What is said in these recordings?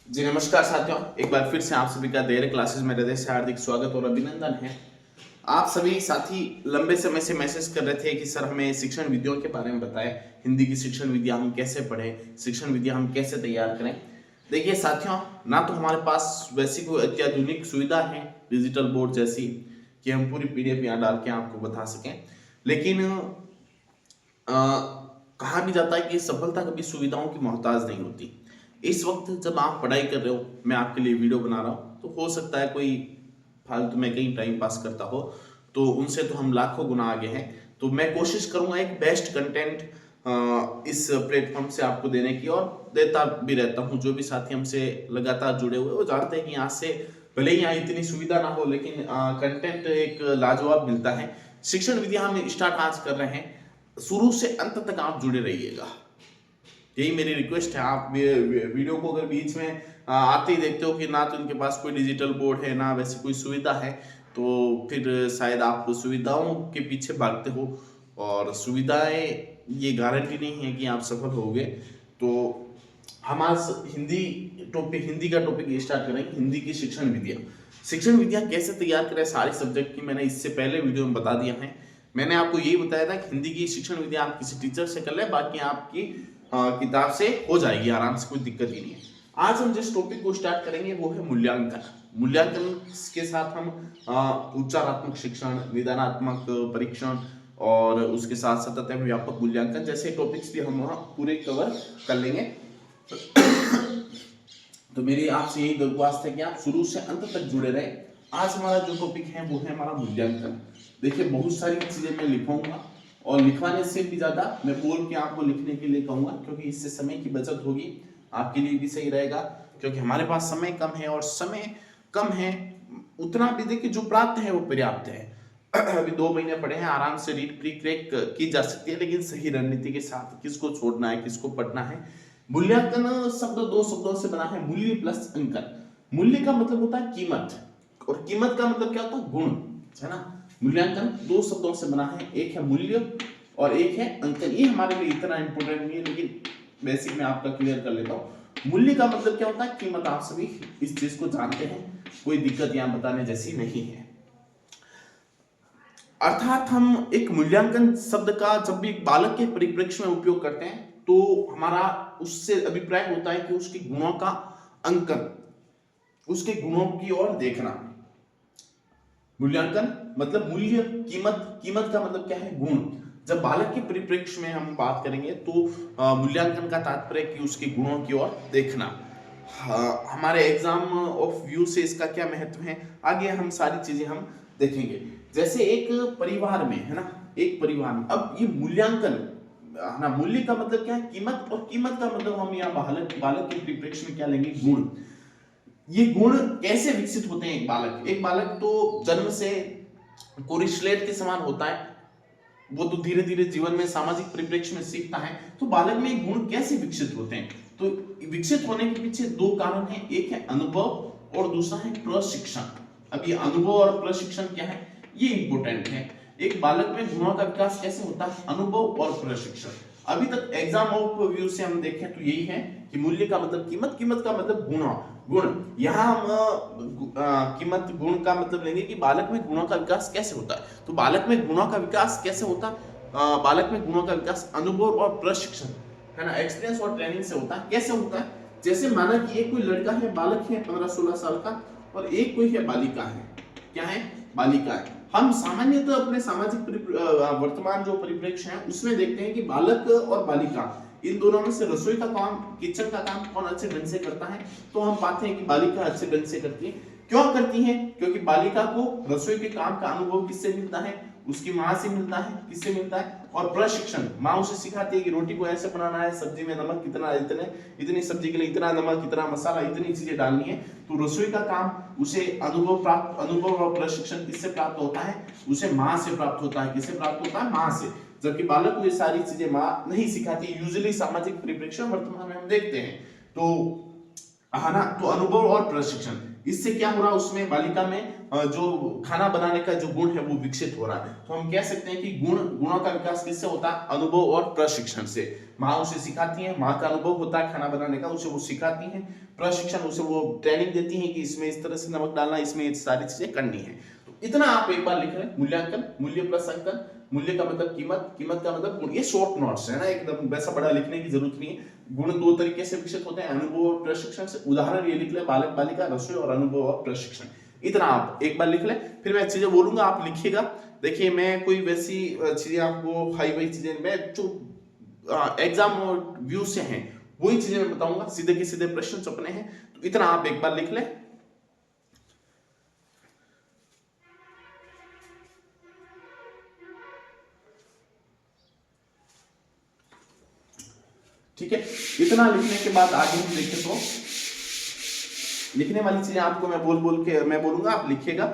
जी नमस्कार साथियों, एक बार फिर से आप सभी का देर क्लासेस में हृदय से हार्दिक स्वागत और अभिनंदन है। आप सभी साथी लंबे समय से मैसेज कर रहे थे कि सर हमें शिक्षण विधियों के बारे में बताएं, हिंदी की शिक्षण विधियां हम कैसे पढ़ें, शिक्षण विधियां हम कैसे तैयार करें। देखिए साथियों, ना तो हमारे पास वैसी कोई अत्याधुनिक सुविधा है डिजिटल बोर्ड जैसी कि हम पूरी पीडीएफ यहाँ डाल के आपको बता सकें, लेकिन कहा भी जाता है कि सफलता कभी सुविधाओं की मोहताज नहीं होती। इस वक्त जब आप पढ़ाई कर रहे हो, मैं आपके लिए वीडियो बना रहा हूँ, तो हो सकता है कोई फालतू में कहीं टाइम पास करता हो, तो उनसे तो हम लाखों गुना आगे हैं। तो मैं कोशिश करूंगा एक बेस्ट कंटेंट इस प्लेटफॉर्म से आपको देने की, और देता भी रहता हूँ। जो भी साथी हमसे लगातार जुड़े हुए वो जानते हैं कि यहाँ से भले ही यहाँ इतनी सुविधा ना हो, लेकिन कंटेंट एक लाजवाब मिलता है। शिक्षण विधि हम स्टार्ट आज कर रहे हैं, शुरू से अंत तक आप जुड़े रहिएगा, यही मेरी रिक्वेस्ट है। आप वीडियो को अगर बीच में आते ही देखते हो कि ना तो इनके पास कोई डिजिटल बोर्ड है, ना वैसी कोई सुविधा है, तो फिर शायद आप सुविधाओं के पीछे भागते हो, और सुविधाएं ये गारंटी नहीं है कि आप सफल होगे। तो हम आज हिंदी का टॉपिक स्टार्ट करें। हिंदी की शिक्षण विधियां कैसे तैयार करें सारे सब्जेक्ट की, मैंने इससे पहले वीडियो में बता दिया है। मैंने आपको यही बताया था कि हिंदी की शिक्षण विधियां आप किसी टीचर से कर ले, बाकी आपकी किताब से हो जाएगी आराम से, कोई दिक्कत ही नहीं है। आज हम जिस टॉपिक को स्टार्ट करेंगे वो है मूल्यांकन। मूल्यांकन के साथ हम उपचारात्मक शिक्षण, निदानात्मक परीक्षण और उसके साथ साथ व्यापक मूल्यांकन जैसे टॉपिक्स भी हम वहाँ पूरे कवर कर लेंगे। तो मेरी आपसे यही दरख्वास्त है कि आप शुरू से अंत तक जुड़े रहे। आज हमारा जो टॉपिक है वो है हमारा मूल्यांकन। देखिए, बहुत सारी चीजें मैं लिखूंगा, और लिखवाने से भी ज्यादा मैं बोल के आपको लिखने के लिए कहूंगा, क्योंकि इससे समय की बचत होगी, आपके लिए भी सही रहेगा। क्योंकि हमारे पास समय कम है, और समय कम है उतना भी देखिए जो प्राप्त है वो पर्याप्त है। अभी 2 महीने पड़े हैं, आराम से रीड प्री क्रैक की जा सकती है, लेकिन सही रणनीति के साथ किसको छोड़ना है, किसको पढ़ना है। मूल्यांकन शब्द 2 शब्दों से बना है, मूल्य प्लस अंकन। मूल्य का मतलब होता है कीमत, और कीमत का मतलब क्या होता है, गुण, है ना। मूल्यांकन 2 शब्दों से बना है, एक है मूल्य और एक है अंकन। ये हमारे लिए इतना इंपॉर्टेंट नहीं है, लेकिन बेसिक में आपका क्लियर कर लेता हूं। मूल्य का मतलब क्या होता है, कीमत। आप सभी इस चीज को जानते हैं, कोई दिक्कत यहां बताने जैसी नहीं है। अर्थात हम एक मूल्यांकन शब्द का जब भी बालक के परिप्रेक्ष्य में उपयोग करते हैं, तो हमारा उससे अभिप्राय होता है कि उसके गुणों का अंकन, उसके गुणों की ओर देखना। मूल्यांकन मतलब मूल्य, कीमत, कीमत का मतलब क्या है, गुण। जब बालक के परिप्रेक्ष्य में हम बात करेंगे तो मूल्यांकन का तात्पर्य कि उसके गुणों की ओर देखना। हमारे एग्जाम ऑफ व्यू से इसका क्या महत्व है, आगे हम सारी चीजें हम देखेंगे। जैसे एक परिवार में, है ना, एक परिवार में अब ये मूल्यांकन, है ना, मूल्य का मतलब क्या है, कीमत, और कीमत का मतलब हम यहाँ बालक बालक के परिप्रेक्ष्य में क्या लेंगे, गुण। ये गुण कैसे विकसित होते हैं, एक बालक तो जन्म से कोरिस्लेट के समान होता है, वो तो धीरे धीरे जीवन में सामाजिक परिप्रेक्ष्य में सीखता है। तो बालक में गुण कैसे विकसित होते हैं, तो विकसित होने के पीछे 2 कारण हैं, एक है अनुभव और दूसरा है प्रशिक्षण। अब ये अनुभव और प्रशिक्षण क्या है, ये इंपॉर्टेंट है। एक बालक में गुणों का विकास कैसे होता है, अनुभव और प्रशिक्षण। अभी तक एग्जाम ऑफ व्यू से हम देखें तो यही है कि मूल्य का मतलब कीमत, कीमत का मतलब गुण। यहाँ हम कीमत, गुण का मतलब लेंगे कि बालक में गुणों का विकास कैसे होता है। तो बालक में गुणों का विकास कैसे होता है, बालक में गुणों का विकास अनुभव और प्रशिक्षण, है ना, एक्सपीरियंस और ट्रेनिंग से होता है। कैसे होता है, जैसे माना कि एक कोई लड़का है, बालक है 15-16 साल का, और एक कोई है बालिका है, क्या है, बालिका है। हम सामान्यतः अपने सामाजिक वर्तमान जो परिप्रेक्ष्य है उसमें देखते हैं कि बालक और बालिका, इन दोनों में से रसोई का काम, किचन का काम कौन अच्छे ढंग से करता है, तो हम पाते हैं कि बालिका अच्छे ढंग से करती है। क्यों करती है, क्योंकि बालिका को रसोई के काम का अनुभव किससे मिलता है, उसकी माँ से मिलता है। किससे मिलता है, और प्रशिक्षण, माँ उसे सिखाती है कि रोटी को ऐसे बनाना है, सब्जी में नमक कितना, इतनी सब्जी के लिए इतना नमक, इतना मसाला, इतनी चीजें डालनी है। तो रसोई का काम उसे अनुभव और प्रशिक्षण किससे प्राप्त होता है, उसे माँ से प्राप्त होता है। किससे प्राप्त होता है, माँ से। जबकि बालक को ये सारी चीजें माँ नहीं सिखाती, यूजुअली सामाजिक परिप्रेक्ष्य वर्तमान में हम देखते हैं। तो है ना, तो अनुभव और प्रशिक्षण, इससे क्या हो रहा है, उसमें बालिका में जो खाना बनाने का जो गुण है वो विकसित हो रहा है। तो हम कह सकते हैं कि गुणों का विकास किससे होता है, अनुभव और प्रशिक्षण से। माँ उसे सिखाती है, माँ का अनुभव होता है खाना बनाने का, उसे वो सिखाती है, प्रशिक्षण उसे वो ट्रेनिंग देती है कि इसमें इस तरह से नमक डालना, इसमें ये सारी चीजें करनी है। तो इतना आप एक बार लिख रहे हैं, मूल्यांकन, मूल्य प्लस अंकन, मूल्य का मतलब कीमत, कीमत का मतलब गुण। ये शॉर्ट नोट्स है ना, एकदम वैसा बड़ा लिखने की जरूरत नहीं है। गुण दो तरीके से विकसित होते हैं, अनुभव और प्रशिक्षण से। उदाहरण ये लिख ले, बालक बालिका रसोई और अनुभव और प्रशिक्षण। इतना आप एक बार लिख ले, फिर मैं चीजें बोलूंगा आप लिखिएगा। देखिए मैं कोई वैसी चीजें आपको हाई फाई चीजें, मैं जो एग्जाम व्यू से हैं वही चीजें मैं बताऊंगा, सीधे के सीधे प्रश्न अपने हैं। तो इतना आप एक बार लिख ले। ठीक है, इतना लिखने के बाद आगे हम देखें तो लिखने वाली चीजें आपको मैं बोल के मैं बोलूंगा, आप लिखिएगा।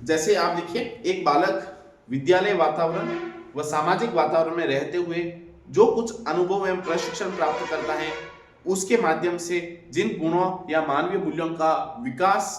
जैसे आप देखिए, एक बालक विद्यालय वातावरण व सामाजिक वातावरण में रहते हुए जो कुछ अनुभव एवं प्रशिक्षण प्राप्त करता है, उसके माध्यम से जिन गुणों या मानवीय मूल्यों का विकास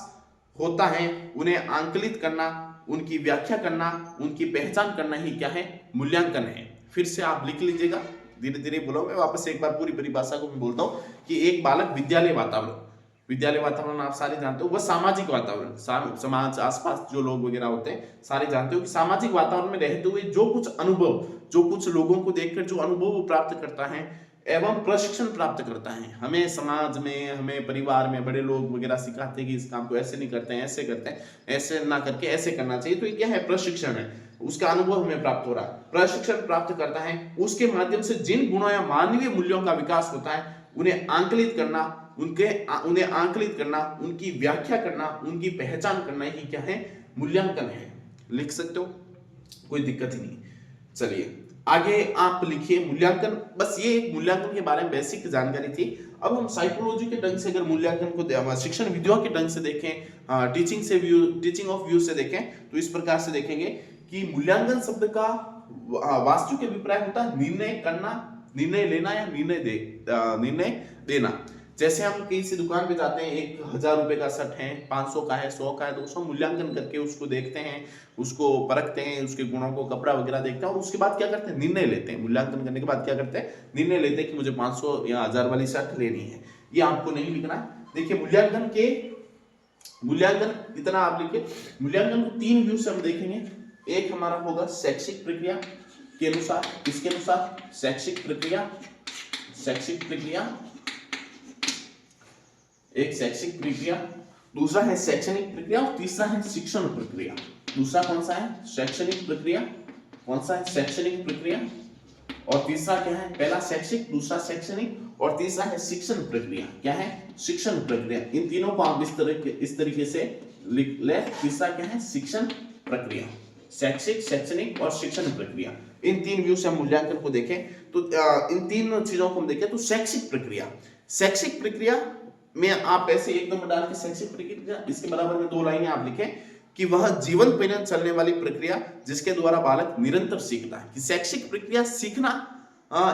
होता है, उन्हें आंकलित करना, उनकी व्याख्या करना, उनकी पहचान करना ही क्या है, मूल्यांकन है। फिर से आप लिख लीजिएगा, धीरे धीरे बोलो, मैं वापस एक बार पूरी परिभाषा को मैं बोलता हूं कि एक बालक विद्यालय वातावरण, विद्यालय वातावरण आप सारे जानते हो, वह सामाजिक वातावरण, समाज आसपास जो लोग वगैरह होते हैं सारे जानते हो कि सामाजिक वातावरण में रहते हुए जो कुछ अनुभव, जो कुछ लोगों को देखकर जो अनुभव वो प्राप्त करता है एवं प्रशिक्षण प्राप्त करता है। हमें समाज में, हमें परिवार में बड़े लोग वगैरह सिखाते हैं कि इस काम को ऐसे नहीं करते हैं, ऐसे करते हैं, ऐसे ना करके ऐसे करना चाहिए। तो ये क्या है, प्रशिक्षण है, उसका अनुभव हमें प्राप्त हो रहा है, प्रशिक्षण प्राप्त करता है। उसके माध्यम से जिन गुणों या मानवीय मूल्यों का विकास होता है, उन्हें आंकलित करना, उन्हें आंकलित करना, उनकी व्याख्या करना, उनकी पहचान करना ही क्या है, मूल्यांकन है। लिख सकते हो, कोई दिक्कत ही नहीं। चलिए आगे आप लिखिए मूल्यांकन। बस ये एक मूल्यांकन के बारे में बेसिक जानकारी थी। अब हम साइकोलॉजी के ढंग से अगर मूल्यांकन को शिक्षण विधियों के ढंग से देखें, टीचिंग ऑफ व्यू से देखें, तो इस प्रकार से देखेंगे कि मूल्यांकन शब्द का वास्तविक अभिप्राय होता है निर्णय करना, निर्णय लेना या निर्णय देना। जैसे हम किसी दुकान पे जाते हैं, 1000 रुपए का शर्ट है, 500 का है, 100 का है, 200, मूल्यांकन करके उसको देखते हैं, उसको परखते हैं, उसके गुणों को, कपड़ा वगैरह देखते हैं, और उसके बाद क्या करते हैं, निर्णय लेते हैं। मूल्यांकन करने के बाद क्या करते हैं, निर्णय लेते हैं कि मुझे 500 या 1000 वाली शर्ट लेनी है। ये आपको नहीं लिखना। देखिए मूल्यांकन इतना आप लिखिए। मूल्यांकन को 3 व्यू से हम देखेंगे। एक हमारा होगा शैक्षिक प्रक्रिया के अनुसार, इसके अनुसार शैक्षिक प्रक्रिया, एक शैक्षिक प्रक्रिया, दूसरा है शैक्षणिक प्रक्रिया, और तीसरा है शिक्षण प्रक्रिया। दूसरा कौन सा है, शैक्षणिक प्रक्रिया, कौन सा है, शैक्षणिक प्रक्रिया, और तीसरा क्या है, पहला शैक्षिक, दूसरा शैक्षणिक, और तीसरा है शिक्षण प्रक्रिया। क्या है, शिक्षण प्रक्रिया। इन तीनों को आप इस तरीके से लिख ले। तीसरा क्या है, शिक्षण प्रक्रिया, शैक्षिक, शैक्षणिक और शिक्षण प्रक्रिया। इन 3 व्यू से हम मूल्यांकन को देखें तो इन 3 चीजों को हम देखें तो शैक्षिक प्रक्रिया में आप ऐसे एकदम डाल के शैक्षिक प्रक्रिया, इसके बराबर में 2 लाइनें आप लिखें कि वह जीवन पर्यंत चलने वाली प्रक्रिया जिसके द्वारा बालक निरंतर सीखता है। कि शैक्षिक प्रक्रिया सीखना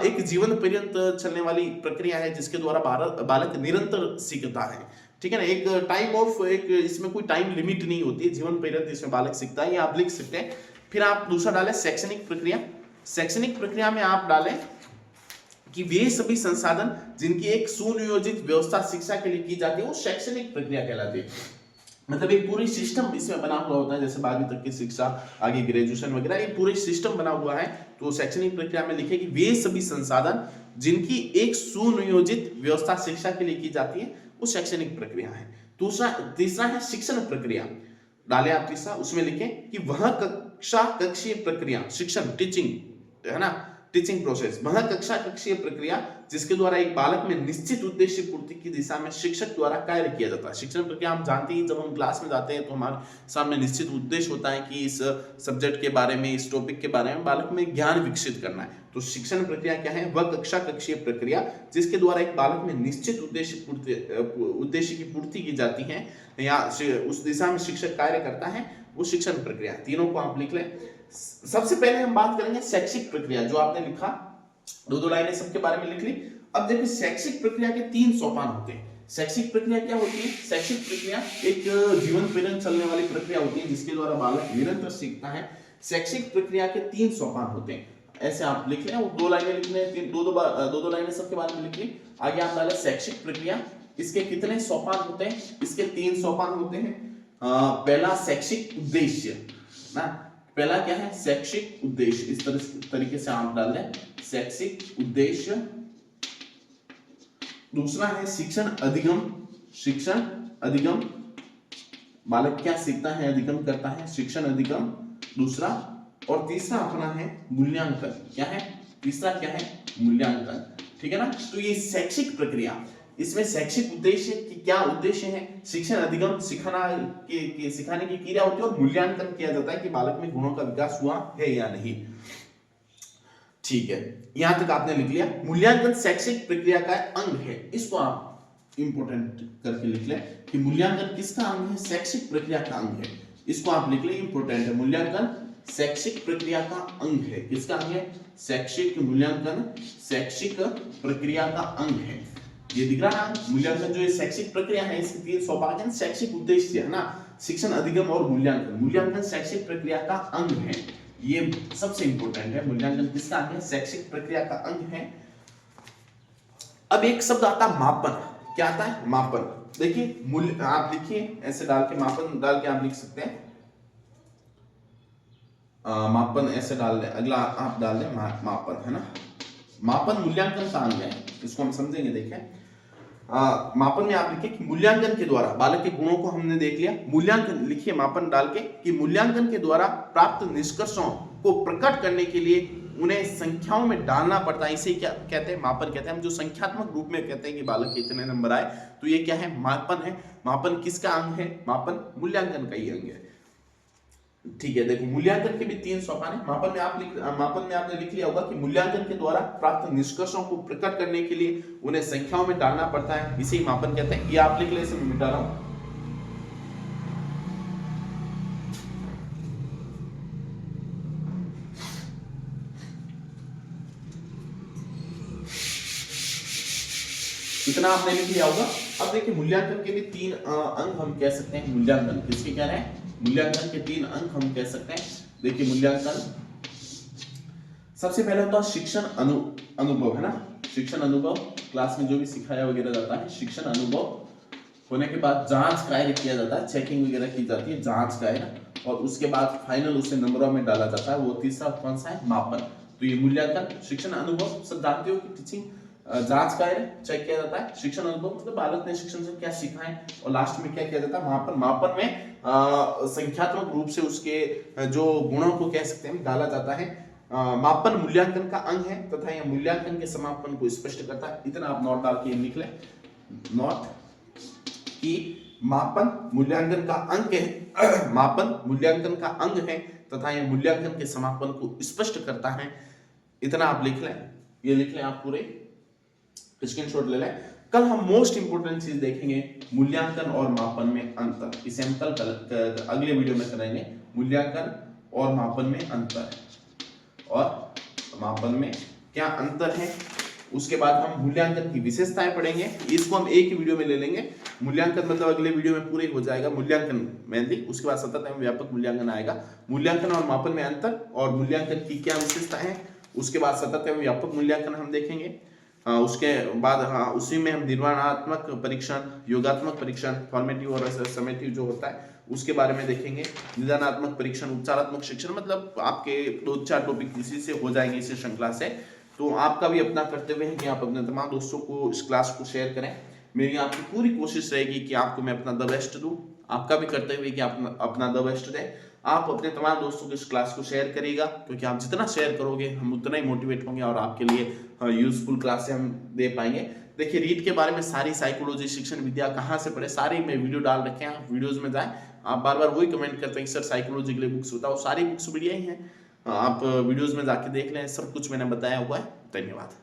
एक जीवन पर्यंत चलने वाली प्रक्रिया है जिसके द्वारा बालक निरंतर सीखता है। ठीक है ना, एक टाइम ऑफ, एक इसमें कोई टाइम लिमिट नहीं होती है, जीवन पर्यंत इसमें बालक सीखता है, ये आप लिख सकते हैं। फिर आप दूसरा डालें शैक्षणिक प्रक्रिया। शैक्षणिक प्रक्रिया में आप डालें कि वे सभी संसाधन जिनकी एक सुनियोजित व्यवस्था शिक्षा के लिए की जाती है वो शैक्षणिक प्रक्रिया कहलाती है। मतलब एक पूरी सिस्टम इसमें बना हुआ होता है, जैसे 12वीं तक की शिक्षा, आगे ग्रेजुएशन वगैरह, एक पूरी सिस्टम बना हुआ है। तो शैक्षणिक प्रक्रिया में लिखे कि वे सभी संसाधन जिनकी एक सुनियोजित व्यवस्था शिक्षा के लिए की जाती है वो शैक्षणिक प्रक्रिया है। तीसरा है शिक्षण प्रक्रिया। डाले आप तीसरा, उसमें लिखें कि वह कक्षीय प्रक्रिया, शिक्षण, टीचिंग है ना, टीचिंग प्रोसेस, वह कक्षीय प्रक्रिया जिसके द्वारा एक बालक में निश्चित उद्देश्य पूर्ति की दिशा में शिक्षक द्वारा कार्य किया जाता है। शिक्षण प्रक्रिया हम जानते हैं, जब हम क्लास में जाते हैं तो हमारे सामने निश्चित उद्देश्य होता है कि इस सब्जेक्ट के बारे में, इस टॉपिक के बारे में बालक में ज्ञान विकसित करना है। तो शिक्षण प्रक्रिया क्या है, वह कक्षीय प्रक्रिया जिसके द्वारा एक बालक में निश्चित उद्देश्य की पूर्ति की जाती है या उस दिशा में शिक्षक कार्य करता है, वो शिक्षण प्रक्रिया। तीनों को आप लिख लें। सबसे पहले हम बात करेंगे शैक्षिक प्रक्रिया, जो आपने लिखा, 2 लाइनें सबके बारे में लिख ली। अब देखिए शैक्षिक प्रक्रिया के 3 सोपान होते हैं। शैक्षिक प्रक्रिया क्या होती है? शैक्षिक प्रक्रिया एक जीवन पर्यंत चलने वाली प्रक्रिया होती है जिसके द्वारा बालक निरंतर सीखता है। शैक्षिक प्रक्रिया के 3 सोपान होते हैं। ऐसे आप लिख लें, वो 2 लाइनें लिखने हैं, दो लाइनें सबके बारे में लिख ली। आगे आप डालें शैक्षिक प्रक्रिया, इसके कितने सोपान होते हैं? इसके 3 सोपान होते हैं। पहला शैक्षिक उद्देश्य ना, पहला क्या है? शैक्षिक उद्देश्य। इस तरीके से आप डाल दें शैक्षिक उद्देश्य। दूसरा है शिक्षण अधिगम। शिक्षण अधिगम, बालक क्या सीखता है? अधिगम करता है, शिक्षण अधिगम दूसरा। और तीसरा अपना है मूल्यांकन। क्या है तीसरा? क्या है? मूल्यांकन। ठीक है ना। तो ये शैक्षिक प्रक्रिया, इसमें शैक्षिक उद्देश्य की क्या उद्देश्य है? शिक्षण अधिगम, सिखाने की क्रिया होती है, और मूल्यांकन किया जाता है कि बालक में गुणों का विकास हुआ है या नहीं। ठीक है, यहां तक आपने लिख लिया। मूल्यांकन शैक्षिक प्रक्रिया का अंग है। इसको आप इंपोर्टेंट करके लिख लें कि मूल्यांकन किसका अंग है? शैक्षिक प्रक्रिया का अंग है। इसको आप लिख लें, इंपोर्टेंट है। मूल्यांकन शैक्षिक प्रक्रिया का अंग है। किसका अंग है? शैक्षिक मूल्यांकन शैक्षिक प्रक्रिया का अंग है। ये दिख रहा है मूल्यांकन जो ये शैक्षिक प्रक्रिया है, इसके 3 सोपान हैं। शैक्षिक उद्देश्य है ना, शिक्षण अधिगम और मूल्यांकन। मूल्यांकन शैक्षिक प्रक्रिया का अंग है, ये सबसे इंपॉर्टेंट है। मूल्यांकन किसका अंग है? शैक्षिक प्रक्रिया का अंग है। अब एक शब्द आता है मापन। क्या आता है? मापन। देखिए मूल्य आप लिखिए, ऐसे डाल के मापन डाल के आप लिख सकते हैं। मापन ऐसे डाल दें, अगला आप डाल दें मापन, है ना। मापन मूल्यांकन का अंग है, इसको हम समझेंगे। देखें मापन में आप लिखिए कि मूल्यांकन के द्वारा बालक के गुणों को हमने देख लिया। मूल्यांकन लिखिए मापन डाल के कि मूल्यांकन के द्वारा प्राप्त निष्कर्षों को प्रकट करने के लिए उन्हें संख्याओं में डालना पड़ता है। इसे क्या कहते हैं? मापन कहते हैं। हम जो संख्यात्मक रूप में कहते हैं कि बालक के इतने नंबर आए, तो ये क्या है? मापन है। मापन किसका अंग है? मापन मूल्यांकन का ही अंग है। ठीक है, देखो मूल्यांकन के भी 3 सोपान है। मापन में आपने लिख लिया होगा कि मूल्यांकन के द्वारा प्राप्त निष्कर्षों को प्रकट करने के लिए उन्हें संख्याओं में डालना पड़ता है, इसे ही मापन कहते हैं। ये आप लिख ले, इसे मैं मिटा रहा हूं। इतना आपने लिख लिया होगा। अब देखिए मूल्यांकन के भी 3 अंग हम कह सकते हैं। मूल्यांकन किसके कह रहे हैं? मूल्यांकन के 3 अंग हम कह सकते हैं। देखिए मूल्यांकन सबसे पहले होता है शिक्षण अनुभव, है ना। शिक्षण अनुभव, क्लास में जो भी सिखाया वगैरह जाता है, शिक्षण अनुभव होने के बाद जांच कार्य किया जाता है, चेकिंग वगैरह की जाती है, जांच कार्य, और उसके बाद फाइनल उसे नंबरों में डाला जाता है। वो तीसरा कौन सा है? मापन। तो ये मूल्यांकन, शिक्षण अनुभव सब जानते हो कि टीचिंग जांच कार्य चेक किया जाता है। शिक्षण अनुभव मतलब बालक ने शिक्षण से क्या सीखा है, और लास्ट में क्या किया जाता है? मापन। मापन में संख्यात्मक रूप से उसके जो गुणों को कह सकते हैं डाला जाता है। मापन मूल्यांकन का अंग है तथा यह मूल्यांकन के समापन को स्पष्ट करता है। इतना आप नोट डाल के लिख लें, नोट कि मापन मूल्यांकन का अंग है। मापन मूल्यांकन का अंग है तथा यह मूल्यांकन के समापन को स्पष्ट करता है। इतना आप लिख लें, ये लिख लें, आप पूरे स्क्रीनशॉट ले लें। कल हम मोस्ट इंपोर्टेंट चीज देखेंगे, मूल्यांकन और मापन में अंतर। इसे हम कल अगले वीडियो में करेंगे, मूल्यांकन और मापन में अंतर, और मापन में क्या अंतर है। उसके बाद हम मूल्यांकन की विशेषताएं पढ़ेंगे। इसको हम एक ही वीडियो में ले लेंगे। मूल्यांकन मतलब अगले वीडियो में पूरे हो जाएगा, मूल्यांकन मेनली। उसके बाद सतत एवं व्यापक मूल्यांकन आएगा। मूल्यांकन और मापन में अंतर और मूल्यांकन की क्या विशेषताएं हैं, उसके बाद सतत एवं व्यापक मूल्यांकन हम देखेंगे। उसके बाद उसी में हम निर्माणात्मक परीक्षण, योगात्मक परीक्षण, फॉर्मेटिव और समेटिव जो होता है उसके बारे में देखेंगे। निदानात्मक परीक्षण, उपचारात्मक शिक्षण, मतलब आपके 2-4 टॉपिक इसी से हो जाएंगे इस श्रृंखला से। तो आपका भी अपना कर्तव्य है कि आप अपने तमाम दोस्तों को इस क्लास को शेयर करें। मेरी आपकी पूरी कोशिश रहेगी कि आपको मैं अपना द बेस्ट दूं। आपका भी कर्तव्य है कि आप अपना द बेस्ट दें। आप अपने तमाम दोस्तों को इस क्लास को शेयर करिएगा, क्योंकि आप जितना शेयर करोगे हम उतना ही मोटिवेट होंगे और आपके लिए यूजफुल क्लासें हम दे पाएंगे। देखिए रीड के बारे में सारी साइकोलॉजी, शिक्षण विद्या कहाँ से पढ़े, सारी मैं वीडियो डाल रखे हैं, आप वीडियोज में जाएं। आप बार बार वही कमेंट करते हैं सर साइकोलॉजी के लिए बुक्स बताओ, सारी बुक्स बढ़िया ही हैं, आप वीडियोज में जाके देख लें, सब कुछ मैंने बताया हुआ है। धन्यवाद।